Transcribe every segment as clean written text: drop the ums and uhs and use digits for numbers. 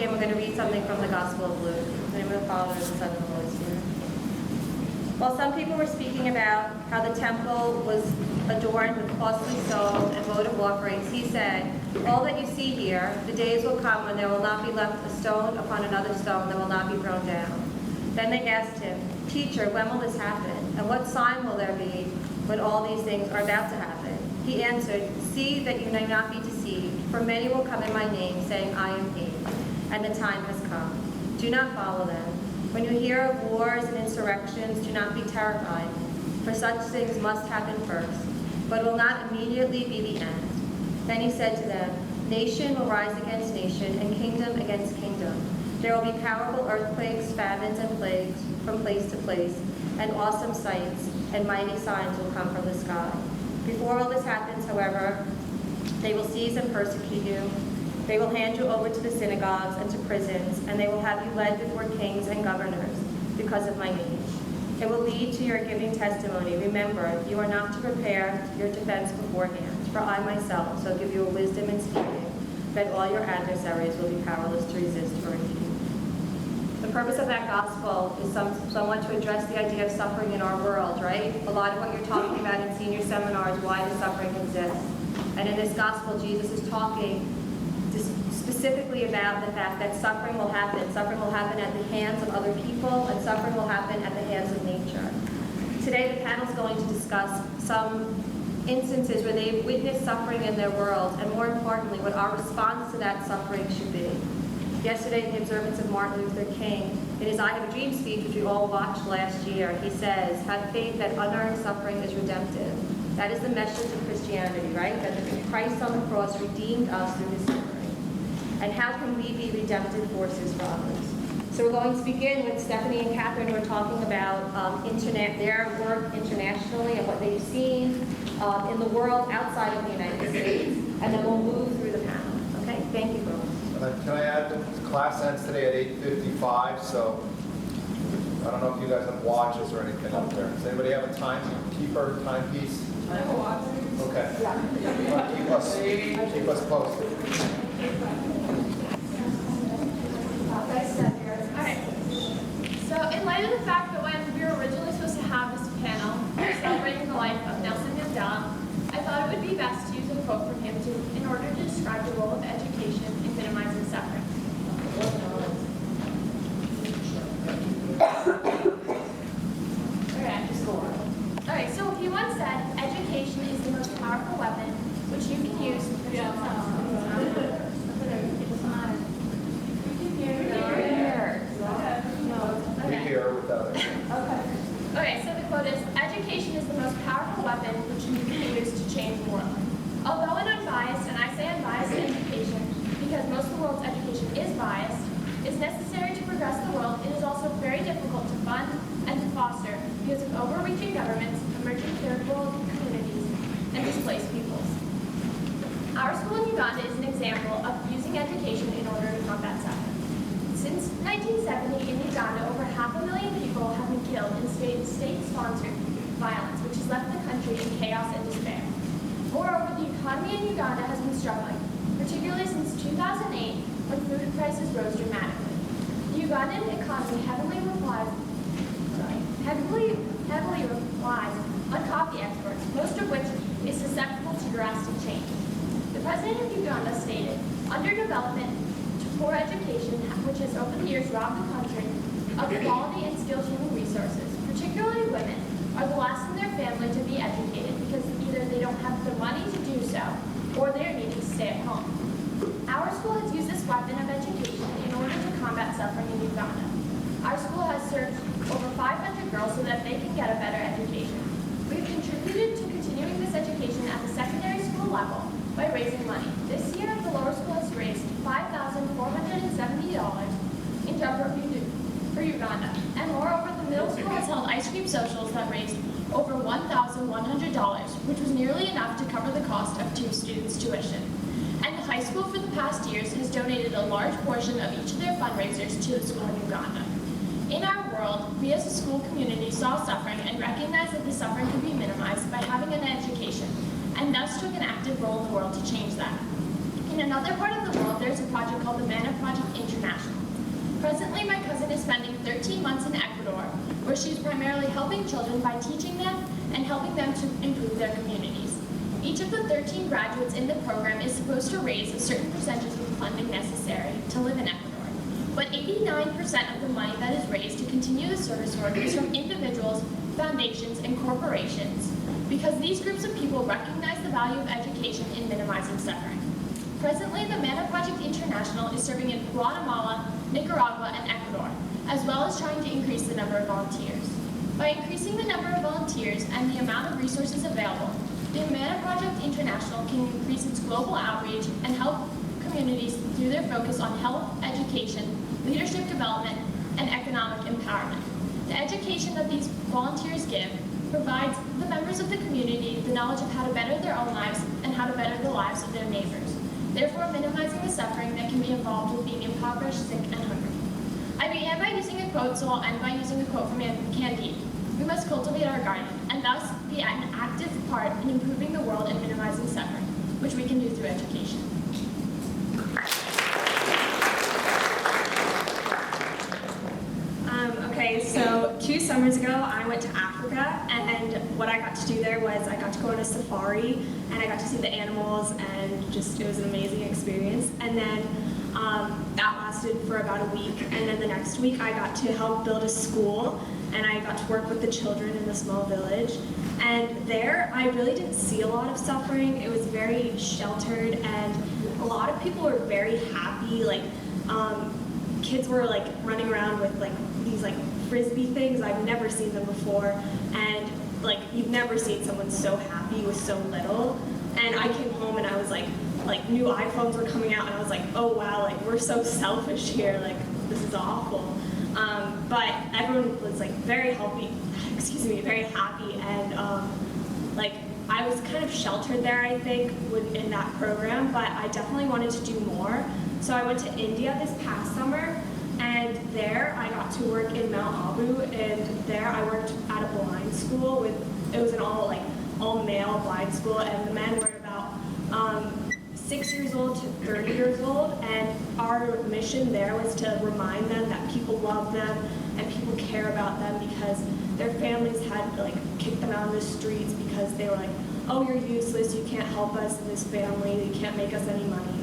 begin, we're going to read something from the Gospel of Luke. In the name of the Father, and the Son, and the Holy Spirit. While some people were speaking about how the temple was adorned with costly stones and votive offerings, he said, "All that you see here, the days will come when there will not be left a stone upon another stone that will not be thrown down." Then they asked him, "Teacher, when will this happen? And what sign will there be when all these things are about to happen?" He answered, "See that you may not be deceived, for many will come in my name, saying, 'I am he,' and the time has come. Do not follow them. When you hear of wars and insurrections, do not be terrified, for such things must happen first, but will not immediately be the end." Then he said to them, "Nation will rise against nation, and kingdom against kingdom. There will be powerful earthquakes, famines, and plagues from place to place, and awesome sights and mighty signs will come from the sky. Before all this happens, however, they will seize and persecute you. They will hand you over to the synagogues and to prisons, and they will have you led before kings and governors because of my name. It will lead to your giving testimony. Remember, you are not to prepare your defense beforehand, for I myself shall give you a wisdom in speaking, that all your adversaries will be powerless to resist or impede." The purpose of that gospel is somewhat to address the idea of suffering in our world, right? A lot of what you're talking about in senior seminars, why does suffering exist? And in this gospel, Jesus is talking specifically about the fact that suffering will happen. Suffering will happen at the hands of other people, and suffering will happen at the hands of nature. Today, the panel is going to discuss some instances where they've witnessed suffering in their world, and more importantly, what our response to that suffering should be. Yesterday, in the observance of Martin Luther King, in his I Have a Dream speech, which we all watched last year, he says, "Have faith that unearned suffering is redemptive." That is the message of Christianity, right? That Christ on the cross redeemed us through his suffering. And how can we be redemptive forces for others? So we're going to begin with Stephanie and Catherine, who are talking about their work internationally and what they've seen in the world outside of the United States. And then we'll move through the panel. Okay? Thank you, girls. Can I add, the class ends today at 8:55, so I don't know if you guys have watches or anything up there. Does anybody have a timekeeper, timepiece? I have a watch. Okay. Keep us posted. Alright, so in light of the fact that when we were originally supposed to have this panel celebrating the life of Nelson Mandela, I thought it would be best to use a quote from him in order to describe the role of education in minimizing suffering. Alright, so he once said, "Education is the most powerful weapon which you can use to push yourself." We hear without it. Okay, so the quote is, "Education is the most powerful weapon which you can use to change the world." Although an unbiased, and I say unbiased education because most of the world's education is biased, is necessary to progress the world, it is also very difficult to fund and to foster because of overreaching governments, emerging third world communities, and displaced peoples. Our school in Uganda is an example of using education in order to combat suffering. Since 1970 in Uganda, over 500,000 people have been killed in state-sponsored violence, which has left the country in chaos and despair. Moreover, the economy in Uganda has been struggling, particularly since 2008, when food prices rose dramatically. The Ugandan economy heavily relies on coffee exports, most of which is susceptible to drastic change. The president of Uganda stated, "Underdevelopment to poor education, which has over the years robbed the country of quality and skilled human resources, particularly women, are the last in their family to be educated because either they don't have the money to do so or they are needing to stay at home." Our school has used this weapon of education in order to combat suffering in Uganda. Our school has served over 500 girls so that they can get a better education. We've contributed to continuing this education at the secondary school level by raising money. This year, the lower school has raised $5,470 in jumper for Uganda. And moreover, the middle school has held ice cream socials that raised over $1,100, which was nearly enough to cover the cost of 2 students' tuition. And the high school for the past years has donated a large portion of each of their fundraisers to the school in Uganda. In our world, we as a school community saw suffering and recognized that the suffering could be minimized by having an education, and thus took an active role in the world to change that. In another part of the world, there's a project called the MANA Project International. she is primarily helping children by teaching them and helping them to improve their communities. Each of the 13 graduates in the program is supposed to raise a certain percentage of the funding necessary to live in Ecuador. But 89% of the money that is raised to continue the service work is from individuals, foundations, and corporations, because these groups of people recognize the value of education in minimizing suffering. Presently, the MANA Project International is serving in Guatemala, Nicaragua, and Ecuador, as well as trying to increase the number of volunteers. By increasing the number of volunteers and the amount of resources available, the MANA Project International can increase its global outreach and help communities through their focus on health, education, leadership development, and economic empowerment. The education that these volunteers give provides the members of the community the knowledge of how to better their own lives and how to better the lives of their neighbors, therefore minimizing the suffering that can be involved with being impoverished, sick, and hungry. I began by using a quote, so I'll end by using a quote from Candide. We must cultivate our garden, and thus be an active part in improving the world and minimizing suffering, which we can do through education. Okay, so 2 summers ago, I went to Africa, and what I got to do there was I got to go on a safari, and I got to see the animals, and just, it was an amazing experience. And then that lasted for about a week, and then the next week I got to help build a school, and I got to work with the children in the small village. And there, I really didn't see a lot of suffering. It was very sheltered, and a lot of people were very happy. Like, kids were like running around with like these like frisbee things. I've never seen them before, and like you've never seen someone so happy with so little. And I came home and I was like new iPhones were coming out, and I was like, oh wow, like we're so selfish here, like this is awful. But everyone was like very happy, very happy, and like I was kind of sheltered there, I think, in that program, but I definitely wanted to do more. So I went to India this past summer, and there I got to work in Mount Abu, and there I worked at a blind school it was an all male blind school, and the men were about 6 years old to 30 years old, and our mission there was to remind them that people love them and people care about them, because their families had like kicked them out of the streets because they were like, oh, you're useless, you can't help us in this family, you can't make us any money.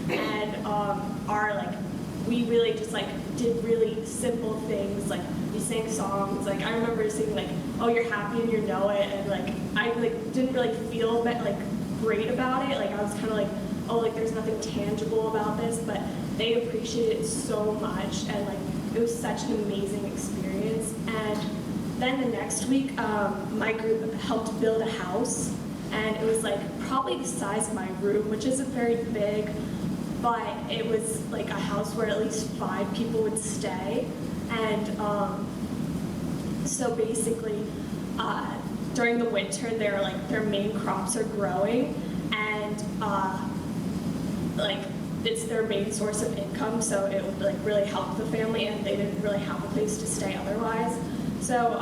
And we really just like did really simple things, like we sang songs. Like I remember singing like, oh, you're happy and you know it, and like I like didn't really feel like great about it. Like I was kind of like, oh, like there's nothing tangible about this, but they appreciated it so much, and like it was such an amazing experience. And then the next week, my group helped build a house, and it was like probably the size of my room, which isn't very big, but it was like a house where at least 5 people would stay. And so basically, during the winter, their main crops are growing, and like it's their main source of income, so it would like really help the family, and they didn't really have a place to stay otherwise. So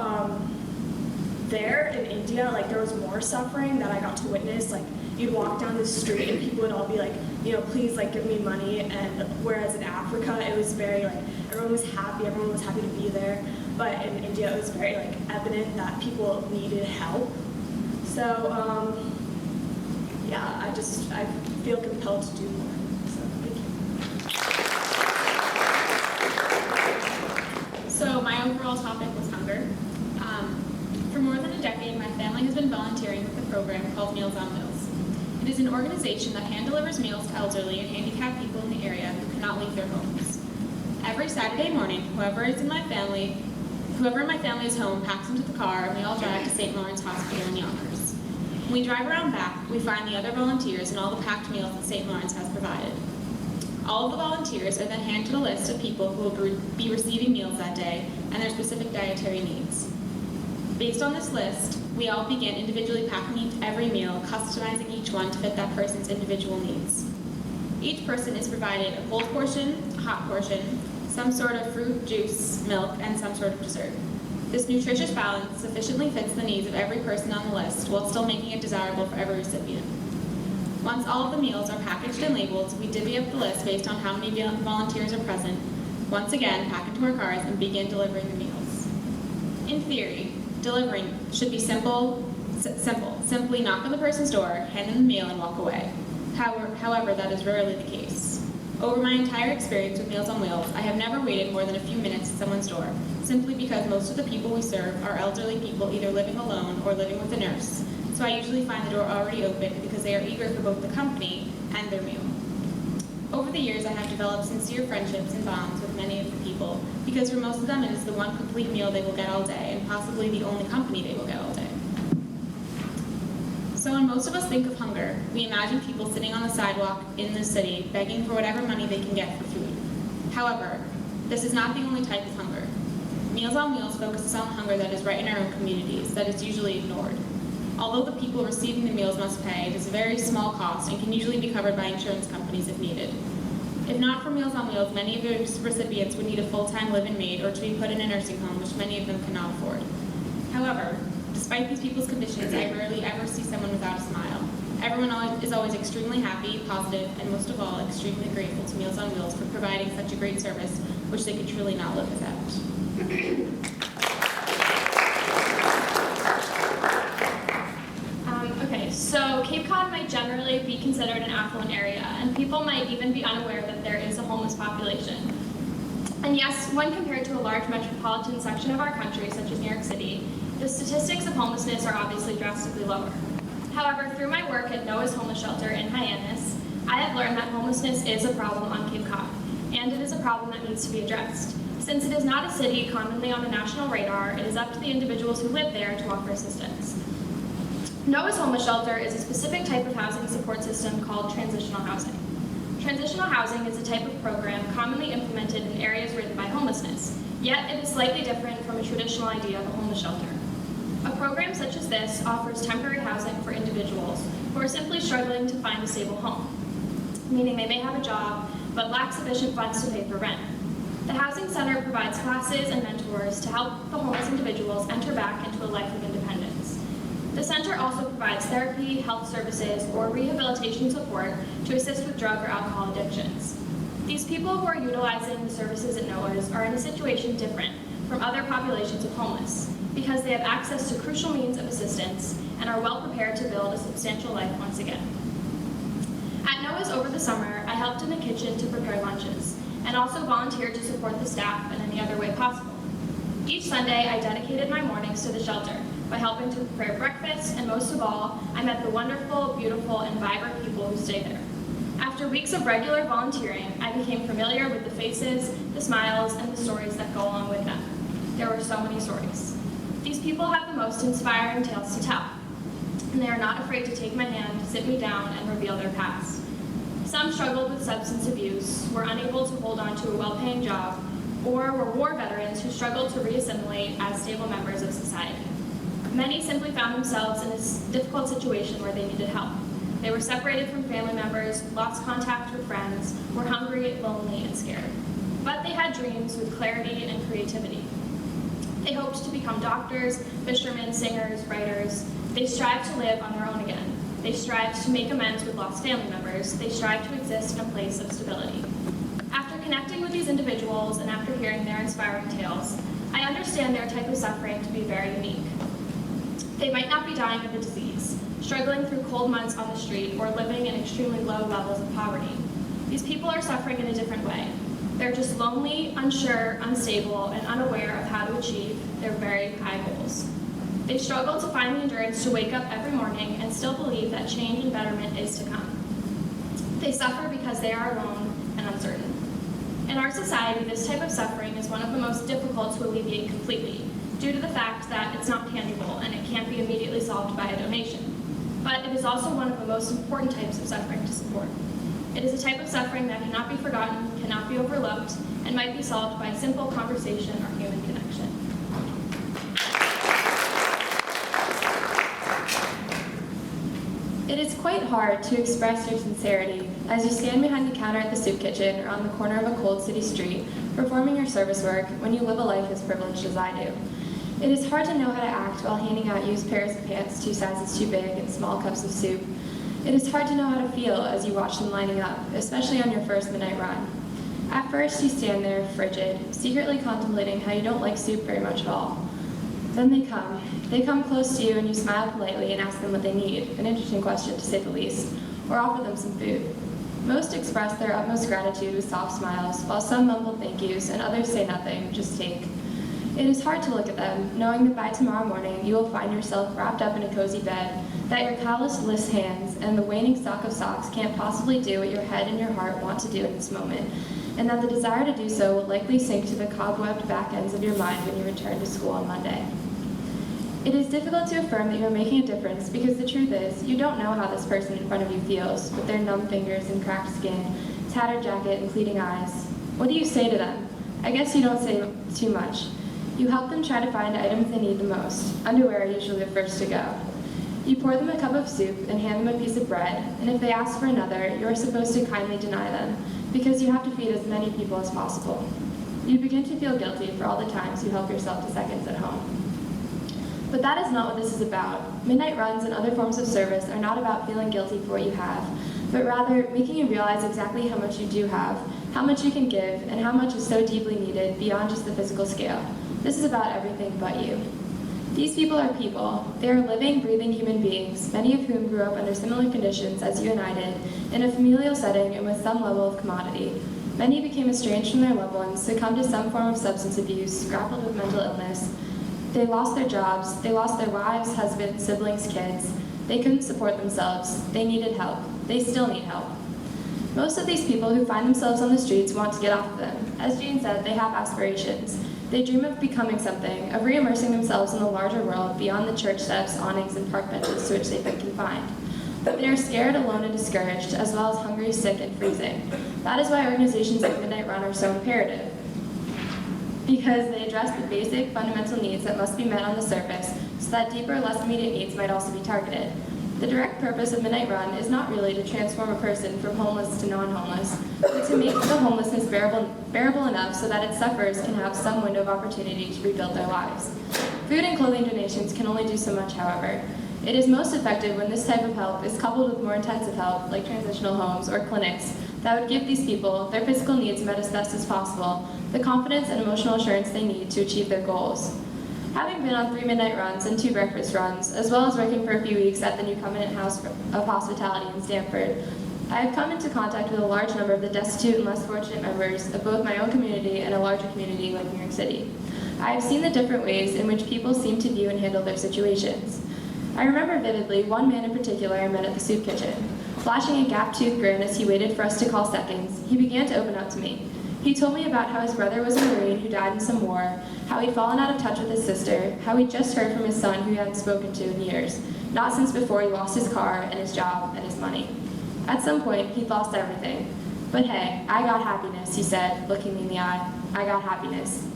there in India, like there was more suffering that I got to witness. Like you'd walk down the street and people would all be like, you know, please like give me money. And whereas in Africa, it was very like everyone was happy to be there. But in India, it was very like evident that people needed help. So yeah, I feel compelled to do more. So thank you. So my overall topic was hunger. For more than a decade, my family has been volunteering with a program called Meals on Wheels. It is an organization that hand-delivers meals to elderly and handicapped people in the area who cannot leave their homes. Every Saturday morning, whoever in my family is home packs into the car, and we all drive to St. Lawrence Hospital in Yonkers. When we drive around back, we find the other volunteers and all the packed meals that St. Lawrence has provided. All of the volunteers are then handed a list of people who will be receiving meals that day and their specific dietary needs. Based on this list, we all begin individually packing every meal, customizing each one to fit that person's individual needs. Each person is provided a cold portion, a hot portion, some sort of fruit, juice, milk, and some sort of dessert. This nutritious balance sufficiently fits the needs of every person on the list while still making it desirable for every recipient. Once all of the meals are packaged and labeled, we divvy up the list based on how many volunteers are present, once again pack into our cars and begin delivering the meals. In theory, delivering should be simple. Simply knock on the person's door, hand them the meal, and walk away. However, that is rarely the case. Over my entire experience with Meals on Wheels, I have never waited more than a few minutes at someone's door, simply because most of the people we serve are elderly people either living alone or living with a nurse. So I usually find the door already open because they are eager for both the company and their meal. Over the years, I have developed sincere friendships and bonds with many of the people because for most of them it is the one complete meal they will get all day and possibly the only company they will get all day. So when most of us think of hunger, we imagine people sitting on the sidewalk in the city begging for whatever money they can get for food. However, this is not the only type of hunger. Meals on Wheels focuses on hunger that is right in our own communities, that is usually ignored. Although the people receiving the meals must pay, it is a very small cost and can usually be covered by insurance companies if needed. If not for Meals on Wheels, many of the recipients would need a full-time live-in maid or to be put in a nursing home, which many of them cannot afford. However, despite these people's conditions, I rarely ever see someone without a smile. Everyone is always extremely happy, positive, and most of all, extremely grateful to Meals on Wheels for providing such a great service, which they could truly not live without. So Cape Cod might generally be considered an affluent area, and people might even be unaware that there is a homeless population. And yes, when compared to a large metropolitan section of our country, such as New York City, the statistics of homelessness are obviously drastically lower. However, through my work at Noah's Homeless Shelter in Hyannis, I have learned that homelessness is a problem on Cape Cod, and it is a problem that needs to be addressed. Since it is not a city commonly on the national radar, it is up to the individuals who live there to offer assistance. Noah's Homeless Shelter is a specific type of housing support system called transitional housing. Transitional housing is a type of program commonly implemented in areas ridden by homelessness, yet it is slightly different from a traditional idea of a homeless shelter. A program such as this offers temporary housing for individuals who are simply struggling to find a stable home, meaning they may have a job but lack sufficient funds to pay for rent. The Housing Center provides classes and mentors to help the homeless individuals enter back into a life of independence. The center also provides therapy, health services, or rehabilitation support to assist with drug or alcohol addictions. These people who are utilizing the services at Noah's are in a situation different from other populations of homeless because they have access to crucial means of assistance and are well prepared to build a substantial life once again. At Noah's over the summer, I helped in the kitchen to prepare lunches and also volunteered to support the staff in any other way possible. Each Sunday, I dedicated my mornings to the shelter by helping to prepare breakfast, and most of all, I met the wonderful, beautiful, and vibrant people who stay there. After weeks of regular volunteering, I became familiar with the faces, the smiles, and the stories that go along with them. There were so many stories. These people have the most inspiring tales to tell, and they are not afraid to take my hand, sit me down, and reveal their past. Some struggled with substance abuse, were unable to hold on to a well-paying job, or were war veterans who struggled to reassimilate as stable members of society. Many simply found themselves in a difficult situation where they needed help. They were separated from family members, lost contact with friends, were hungry, lonely, and scared. But they had dreams with clarity and creativity. They hoped to become doctors, fishermen, singers, writers. They strived to live on their own again. They strived to make amends with lost family members. They strived to exist in a place of stability. After connecting with these individuals and after hearing their inspiring tales, I understand their type of suffering to be very unique. They might not be dying of a disease, struggling through cold months on the street, or living in extremely low levels of poverty. These people are suffering in a different way. They're just lonely, unsure, unstable, and unaware of how to achieve their very high goals. They struggle to find the endurance to wake up every morning and still believe that change and betterment is to come. They suffer because they are alone and uncertain. In our society, this type of suffering is one of the most difficult to alleviate completely, due to the fact that it's not tangible and it can't be immediately solved by a donation. But it is also one of the most important types of suffering to support. It is a type of suffering that cannot be forgotten, cannot be overlooked, and might be solved by simple conversation or human connection. It is quite hard to express your sincerity as you stand behind the counter at the soup kitchen or on the corner of a cold city street performing your service work when you live a life as privileged as I do. It is hard to know how to act while handing out used pairs of pants 2 sizes too big and small cups of soup. It is hard to know how to feel as you watch them lining up, especially on your first midnight run. At first, you stand there, frigid, secretly contemplating how you don't like soup very much at all. Then they come. They come close to you and you smile politely and ask them what they need, an interesting question to say the least, or offer them some food. Most express their utmost gratitude with soft smiles, while some mumble thank yous and others say nothing, just take. It is hard to look at them, knowing that by tomorrow morning you will find yourself wrapped up in a cozy bed, that your calloused hands and the waning stock of socks can't possibly do what your head and your heart want to do in this moment, and that the desire to do so will likely sink to the cobwebbed back ends of your mind when you return to school on Monday. It is difficult to affirm that you are making a difference because the truth is, you don't know how this person in front of you feels, with their numb fingers and cracked skin, tattered jacket and pleading eyes. What do you say to them? I guess you don't say too much. You help them try to find items they need the most. Underwear are usually the first to go. You pour them a cup of soup and hand them a piece of bread, and if they ask for another, you are supposed to kindly deny them, because you have to feed as many people as possible. You begin to feel guilty for all the times you help yourself to seconds at home. But that is not what this is about. Midnight runs and other forms of service are not about feeling guilty for what you have, but rather making you realize exactly how much you do have, how much you can give, and how much is so deeply needed beyond just the physical scale. This is about everything but you. These people are people. They are living, breathing human beings, many of whom grew up under similar conditions as you and I did, in a familial setting and with some level of commodity. Many became estranged from their loved ones, succumbed to some form of substance abuse, grappled with mental illness. They lost their jobs, they lost their wives, husbands, siblings, kids. They couldn't support themselves. They needed help. They still need help. Most of these people who find themselves on the streets want to get off of them. As Jean said, they have aspirations. They dream of becoming something, of re-immersing themselves in the larger world beyond the church steps, awnings, and park benches to which they've been confined. But they are scared, alone, and discouraged, as well as hungry, sick, and freezing. That is why organizations like Midnight Run are so imperative, because they address the basic, fundamental needs that must be met on the surface, so that deeper, less immediate needs might also be targeted. The direct purpose of Midnight Run is not really to transform a person from homeless to non-homeless, but to make the homelessness bearable enough so that its sufferers can have some window of opportunity to rebuild their lives. Food and clothing donations can only do so much, however. It is most effective when this type of help is coupled with more intensive help, like transitional homes or clinics, that would give these people, their physical needs met as best as possible, the confidence and emotional assurance they need to achieve their goals. Having been on 3 midnight runs and 2 breakfast runs, as well as working for a few weeks at the New Covenant House of Hospitality in Stamford, I have come into contact with a large number of the destitute and less fortunate members of both my own community and a larger community like New York City. I have seen the different ways in which people seem to view and handle their situations. I remember vividly one man in particular I met at the soup kitchen. Flashing a gap-toothed grin as he waited for us to call seconds, he began to open up to me. He told me about how his brother was a Marine who died in some war, how he'd fallen out of touch with his sister, how he'd just heard from his son who he hadn't spoken to in years, not since before he lost his car and his job and his money. At some point, he'd lost everything. But hey, I got happiness, he said, looking me in the eye. I got happiness.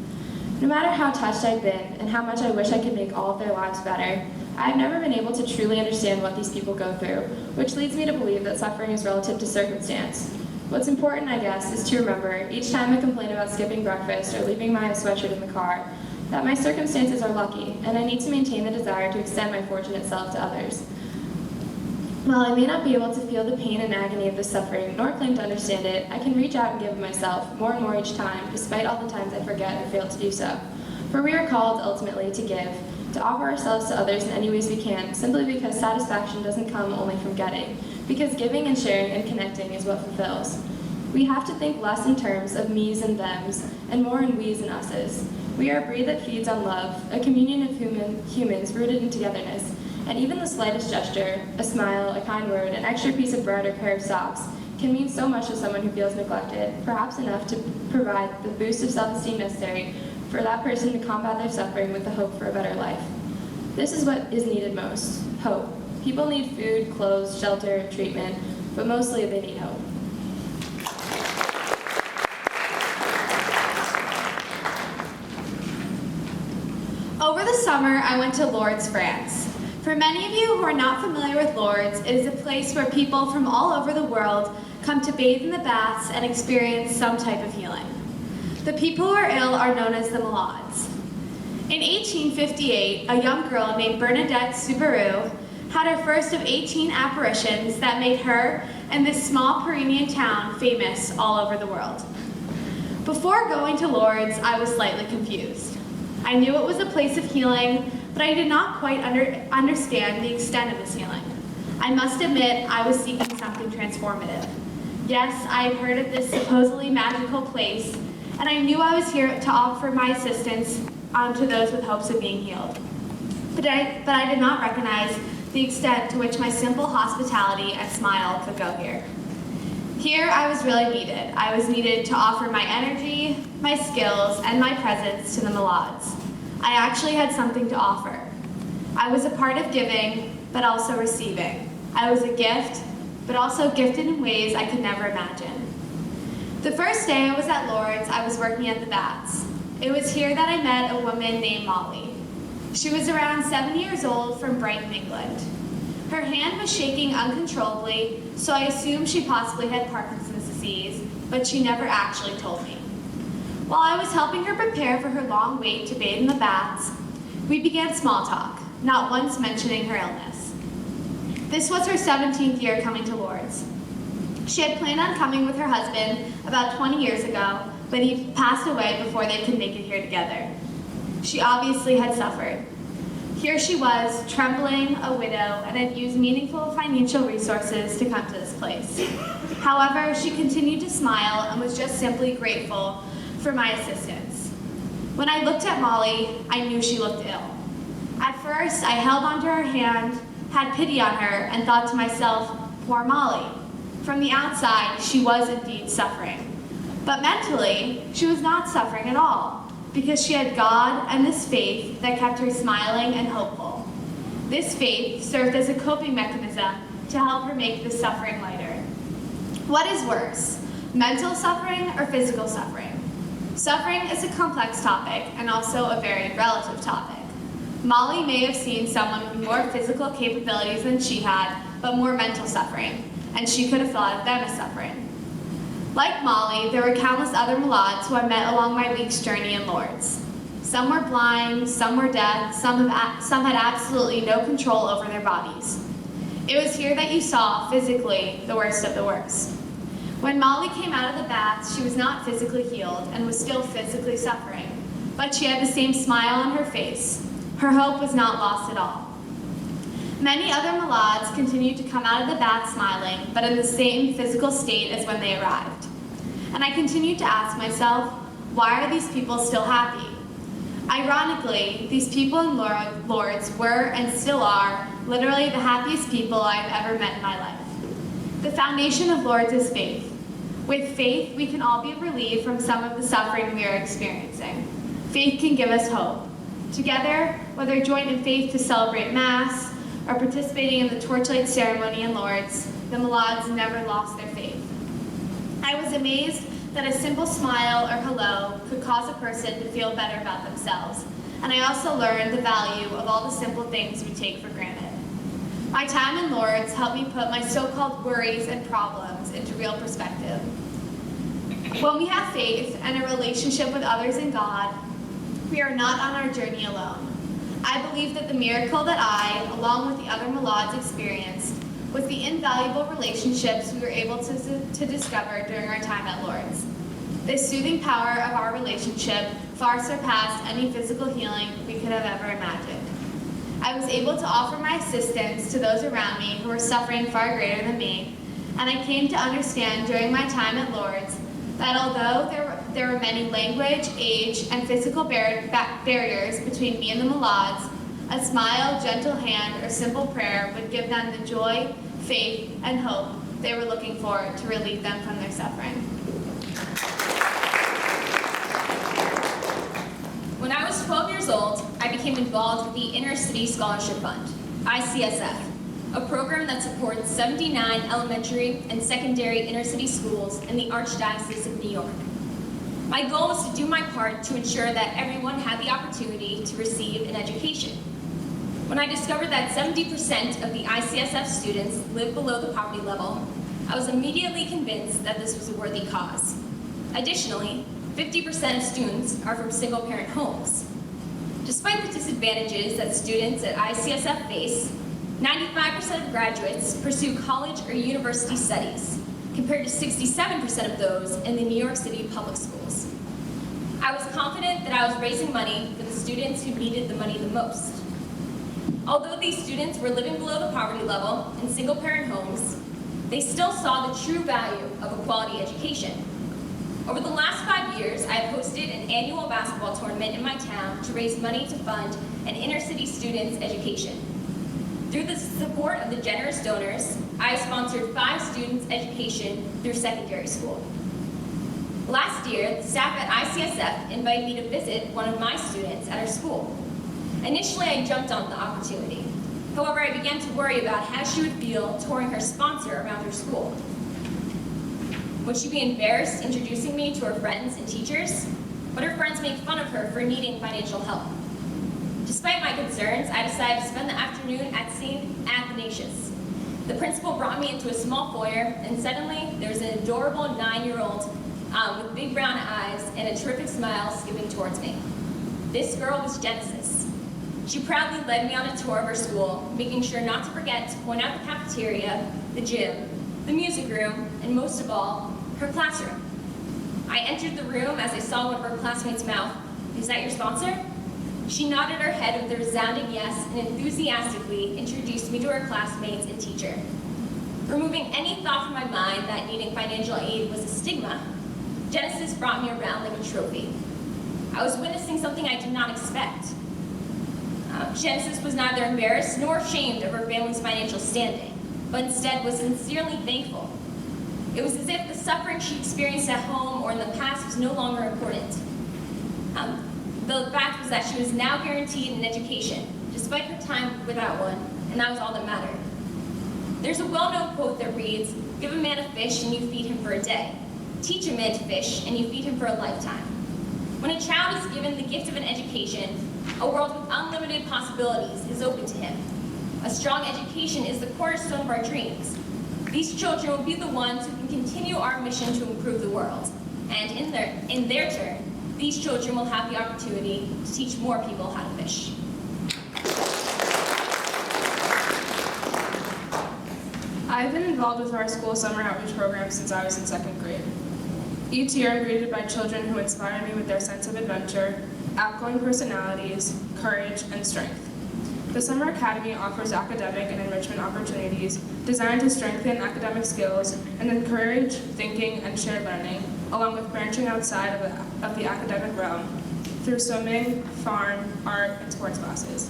No matter how touched I've been and how much I wish I could make all of their lives better, I have never been able to truly understand what these people go through, which leads me to believe that suffering is relative to circumstance. What's important, I guess, is to remember, each time I complain about skipping breakfast or leaving my sweatshirt in the car, that my circumstances are lucky, and I need to maintain the desire to extend my fortunate self to others. While I may not be able to feel the pain and agony of this suffering, nor claim to understand it, I can reach out and give of myself, more and more each time, despite all the times I forget or fail to do so. For we are called, ultimately, to give, to offer ourselves to others in any ways we can, simply because satisfaction doesn't come only from getting, because giving and sharing and connecting is what fulfills. We have to think less in terms of me's and them's, and more in we's and us's. We are a breed that feeds on love, a communion of humans rooted in togetherness, and even the slightest gesture, a smile, a kind word, an extra piece of bread or pair of socks, can mean so much to someone who feels neglected, perhaps enough to provide the boost of self-esteem necessary for that person to combat their suffering with the hope for a better life. This is what is needed most, hope. People need food, clothes, shelter, treatment, but mostly they need hope. Over the summer, I went to Lourdes, France. For many of you who are not familiar with Lourdes, it is a place where people from all over the world come to bathe in the baths and experience some type of healing. The people who are ill are known as the Malades. In 1858, a young girl named Bernadette Soubirous had her first of 18 apparitions that made her and this small Pyrenean town famous all over the world. Before going to Lourdes, I was slightly confused. I knew it was a place of healing, but I did not quite understand the extent of this healing. I must admit, I was seeking something transformative. Yes, I had heard of this supposedly magical place, and I knew I was here to offer my assistance to those with hopes of being healed. But I did not recognize the extent to which my simple hospitality and smile could go here. Here, I was really needed. I was needed to offer my energy, my skills, and my presence to the Malades. I actually had something to offer. I was a part of giving, but also receiving. I was a gift, but also gifted in ways I could never imagine. The first day I was at Lourdes, I was working at the Bats. It was here that I met a woman named Molly. She was around 7 years old from Brighton, England. Her hand was shaking uncontrollably, so I assumed she possibly had Parkinson's disease, but she never actually told me. While I was helping her prepare for her long wait to bathe in the baths, we began small talk, not once mentioning her illness. This was her 17th year coming to Lourdes. She had planned on coming with her husband about 20 years ago, but he passed away before they could make it here together. She obviously had suffered. Here she was, trembling, a widow, and had used meaningful financial resources to come to this place. However, she continued to smile and was just simply grateful for my assistance. When I looked at Molly, I knew she looked ill. At first, I held onto her hand, had pity on her, and thought to myself, poor Molly. From the outside, she was indeed suffering. But mentally, she was not suffering at all, because she had God and this faith that kept her smiling and hopeful. This faith served as a coping mechanism to help her make the suffering lighter. What is worse, mental suffering or physical suffering? Suffering is a complex topic and also a very relative topic. Molly may have seen someone with more physical capabilities than she had, but more mental suffering, and she could have thought of them as suffering. Like Molly, there were countless other Malades who I met along my week's journey in Lourdes. Some were blind, some were deaf, some had absolutely no control over their bodies. It was here that you saw, physically, the worst of the worst. When Molly came out of the baths, she was not physically healed and was still physically suffering, but she had the same smile on her face. Her hope was not lost at all. Many other Malades continued to come out of the bath smiling, but in the same physical state as when they arrived. And I continued to ask myself, why are these people still happy? Ironically, these people in Lourdes were and still are literally the happiest people I have ever met in my life. The foundation of Lourdes is faith. With faith, we can all be relieved from some of the suffering we are experiencing. Faith can give us hope. Together, whether joined in faith to celebrate Mass, or participating in the torchlight ceremony in Lourdes, the Malades never lost their faith. I was amazed that a simple smile or hello could cause a person to feel better about themselves, and I also learned the value of all the simple things we take for granted. My time in Lourdes helped me put my so-called worries and problems into real perspective. When we have faith and a relationship with others in God, we are not on our journey alone. I believe that the miracle that I, along with the other Malades, experienced was the invaluable relationships we were able to discover during our time at Lourdes. The soothing power of our relationship far surpassed any physical healing we could have ever imagined. I was able to offer my assistance to those around me who were suffering far greater than me, and I came to understand during my time at Lourdes that although there were many language, age, and physical barriers between me and the Malades, a smile, gentle hand, or simple prayer would give them the joy, faith, and hope they were looking for to relieve them from their suffering. When I was 12 years old, I became involved with the Inner City Scholarship Fund, ICSF, a program that supports 79 elementary and secondary inner city schools in the Archdiocese of New York. My goal was to do my part to ensure that everyone had the opportunity to receive an education. When I discovered that 70% of the ICSF students live below the poverty level, I was immediately convinced that this was a worthy cause. Additionally, 50% of students are from single-parent homes. Despite the disadvantages that students at ICSF face, 95% of graduates pursue college or university studies, compared to 67% of those in the New York City public schools. I was confident that I was raising money for the students who needed the money the most. Although these students were living below the poverty level in single-parent homes, they still saw the true value of a quality education. Over the last 5 years, I have hosted an annual basketball tournament in my town to raise money to fund an inner-city student's education. Through the support of the generous donors, I sponsored 5 students' education through secondary school. Last year, the staff at ICSF invited me to visit one of my students at our school. Initially, I jumped on the opportunity. However, I began to worry about how she would feel touring her sponsor around her school. Would she be embarrassed introducing me to her friends and teachers? Would her friends make fun of her for needing financial help? Despite my concerns, I decided to spend the afternoon at St. Athanasius. The principal brought me into a small foyer, and suddenly there was an adorable 9-year-old with big brown eyes and a terrific smile skipping towards me. This girl was Genesis. She proudly led me on a tour of her school, making sure not to forget to point out the cafeteria, the gym, the music room, and most of all, her classroom. I entered the room as I saw one of her classmates' mouth. "Is that your sponsor?" She nodded her head with a resounding yes and enthusiastically introduced me to her classmates and teacher. Removing any thought from my mind that needing financial aid was a stigma, Genesis brought me around like a trophy. I was witnessing something I did not expect. Genesis was neither embarrassed nor ashamed of her family's financial standing, but instead was sincerely thankful. It was as if the suffering she experienced at home or in the past was no longer important. The fact was that she was now guaranteed an education, despite her time without one, and that was all that mattered. There's a well-known quote that reads, "Give a man a fish and you feed him for a day. Teach a man to fish and you feed him for a lifetime." When a child is given the gift of an education, a world with unlimited possibilities is open to him. A strong education is the cornerstone of our dreams. These children will be the ones who can continue our mission to improve the world. And in their turn, these children will have the opportunity to teach more people how to fish. I've been involved with our school summer outreach program since I was in 2nd grade. Each year I'm greeted by children who inspire me with their sense of adventure, outgoing personalities, courage, and strength. The Summer Academy offers academic and enrichment opportunities designed to strengthen academic skills and encourage thinking and shared learning, along with branching outside of the academic realm through swimming, farm, art, and sports classes.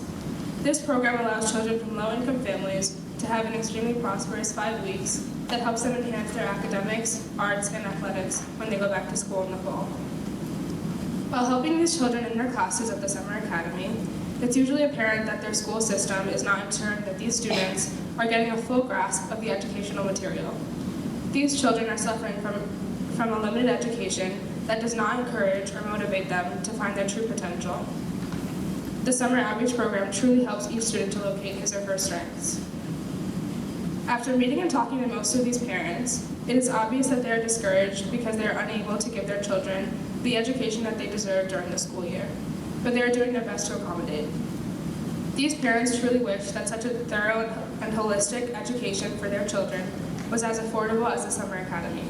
This program allows children from low-income families to have an extremely prosperous 5 weeks that helps them enhance their academics, arts, and athletics when they go back to school in the fall. While helping these children in their classes at the Summer Academy, it's usually apparent that their school system is not ensuring that these students are getting a full grasp of the educational material. These children are suffering from a limited education that does not encourage or motivate them to find their true potential. The Summer Outreach Program truly helps each student to locate his or her strengths. After meeting and talking to most of these parents, it is obvious that they are discouraged because they are unable to give their children the education that they deserve during the school year, but they are doing their best to accommodate. These parents truly wish that such a thorough and holistic education for their children was as affordable as the Summer Academy.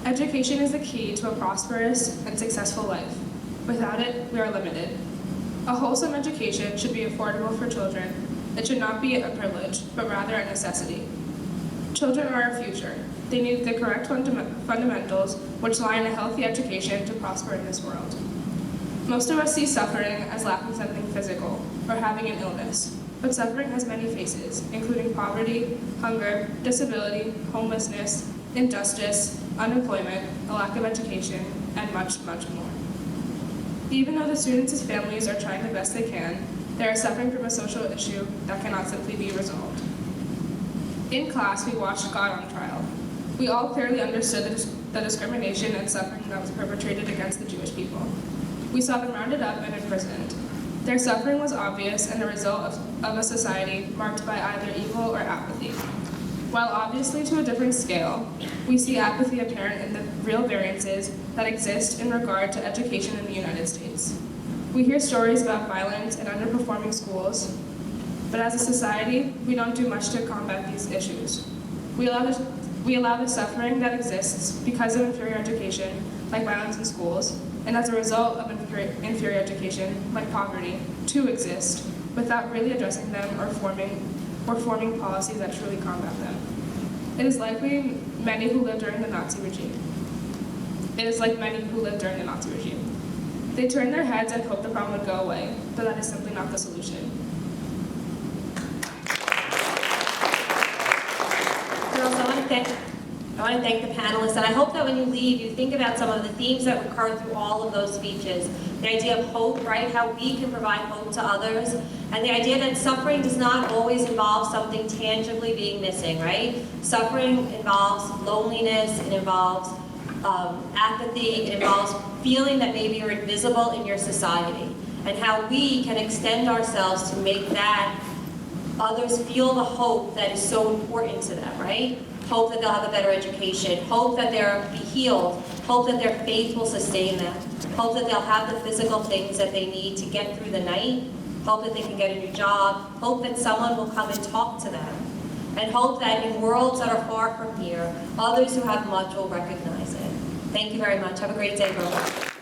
Education is the key to a prosperous and successful life. Without it, we are limited. A wholesome education should be affordable for children. It should not be a privilege, but rather a necessity. Children are our future. They need the correct fundamentals, which lie in a healthy education to prosper in this world. Most of us see suffering as lacking something physical or having an illness, but suffering has many faces, including poverty, hunger, disability, homelessness, injustice, unemployment, a lack of education, and much, much more. Even though the students' families are trying the best they can, they are suffering from a social issue that cannot simply be resolved. In class, we watched God on trial. We all clearly understood the discrimination and suffering that was perpetrated against the Jewish people. We saw them rounded up and imprisoned. Their suffering was obvious and the result of a society marked by either evil or apathy. While obviously to a different scale, we see apathy apparent in the real variances that exist in regard to education in the United States. We hear stories about violence and underperforming schools, but as a society, we don't do much to combat these issues. We allow the suffering that exists because of inferior education, like violence in schools, and as a result of inferior education, like poverty, to exist without really addressing them or forming policies that truly combat them. It is likely many who lived during the Nazi regime. It is like many who lived during the Nazi regime. They turned their heads and hoped the problem would go away, but that is simply not the solution. Girls, I want to thank the panelists, and I hope that when you leave, you think about some of the themes that recurred through all of those speeches. The idea of hope, right? How we can provide hope to others, and the idea that suffering does not always involve something tangibly being missing, right? Suffering involves loneliness, it involves apathy, it involves feeling that maybe you're invisible in your society, and how we can extend ourselves to make that others feel the hope that is so important to them, right? Hope that they'll have a better education, hope that they'll be healed, hope that their faith will sustain them, hope that they'll have the physical things that they need to get through the night, hope that they can get a new job, hope that someone will come and talk to them, and hope that in worlds that are far from here, others who have much will recognize it. Thank you very much. Have a great day, girls.